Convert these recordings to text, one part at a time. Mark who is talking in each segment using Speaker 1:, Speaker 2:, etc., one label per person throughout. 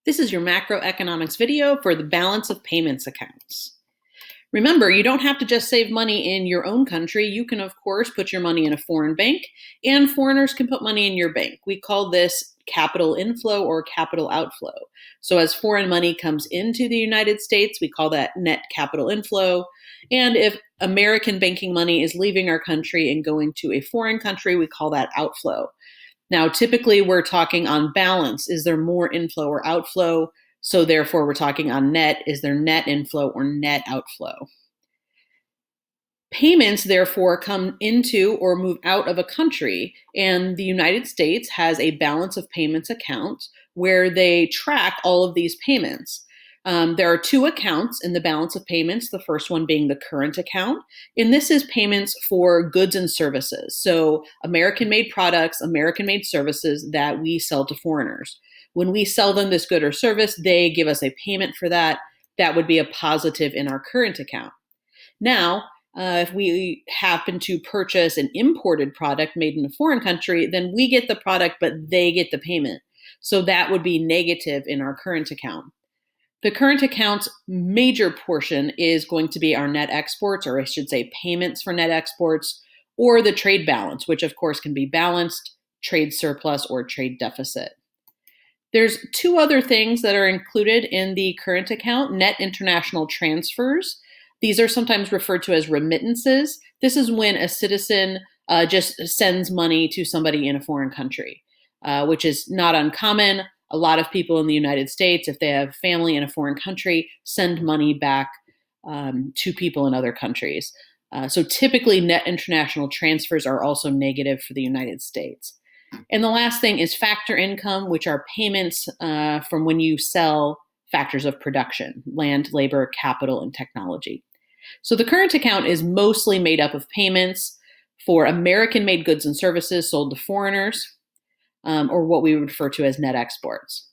Speaker 1: This is your macroeconomics video for the balance of payments accounts. Remember, you don't have to just save money in your own country. You can, of course, put your money in a foreign bank, and foreigners can put money in your bank. We call this capital inflow or capital outflow. So as foreign money comes into the United States, we call that net capital inflow. And if American banking money is leaving our country and going to a foreign country, we call that outflow. Now, typically we're talking on balance. Is there more inflow or outflow? So therefore we're talking on net. Is there net inflow or net outflow? Payments, therefore, come into or move out of a country, and the United States has a balance of payments account where they track all of these payments. There are two accounts in the balance of payments, the first one being the current account, and this is payments for goods and services. So American-made products, American-made services that we sell to foreigners. When we sell them this good or service, they give us a payment for that. That would be a positive in our current account. Now, if we happen to purchase an imported product made in a foreign country, then we get the product, but they get the payment. So that would be negative in our current account. The current account's major portion is going to be our net exports, or I should say payments for net exports, or the trade balance, which of course can be balanced, trade surplus, or trade deficit. There's two other things that are included in the current account: net international transfers. These are sometimes referred to as remittances. This is when a citizen just sends money to somebody in a foreign country, which is not uncommon. A lot of people in the United States, if they have family in a foreign country, send money back to people in other countries. So typically net international transfers are also negative for the United States. And the last thing is factor income, which are payments from when you sell factors of production: land, labor, capital, and technology. So the current account is mostly made up of payments for American-made goods and services sold to foreigners, or what we would refer to as net exports.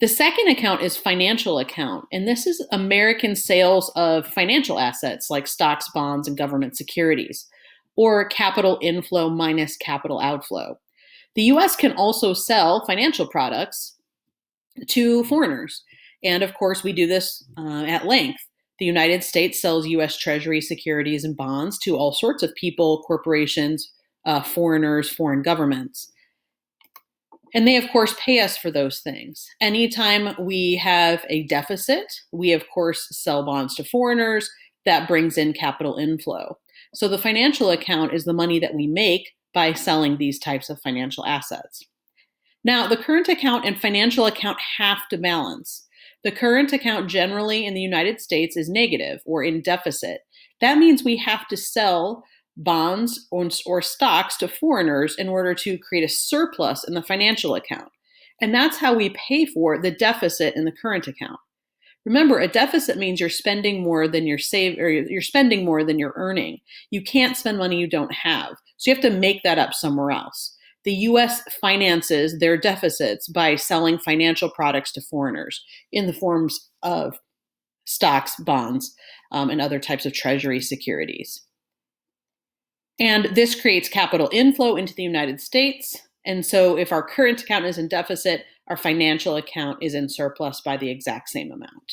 Speaker 1: The second account is financial account, and this is American sales of financial assets like stocks, bonds, and government securities, or capital inflow minus capital outflow. The U.S. can also sell financial products to foreigners, and of course we do this at length. The United States sells U.S. Treasury securities and bonds to all sorts of people, corporations, foreigners, foreign governments. And they, of course, pay us for those things. Anytime we have a deficit, we, of course, sell bonds to foreigners. That brings in capital inflow. So the financial account is the money that we make by selling these types of financial assets. Now, the current account and financial account have to balance. The current account generally in the United States is negative or in deficit. That means we have to sell bonds or stocks to foreigners in order to create a surplus in the financial account. And that's how we pay for the deficit in the current account. Remember, a deficit means you're spending more than you're spending more than you're earning. You can't spend money you don't have. So you have to make that up somewhere else. The US finances their deficits by selling financial products to foreigners in the forms of stocks, bonds, and other types of treasury securities. And this creates capital inflow into the United States. And so if our current account is in deficit, our financial account is in surplus by the exact same amount.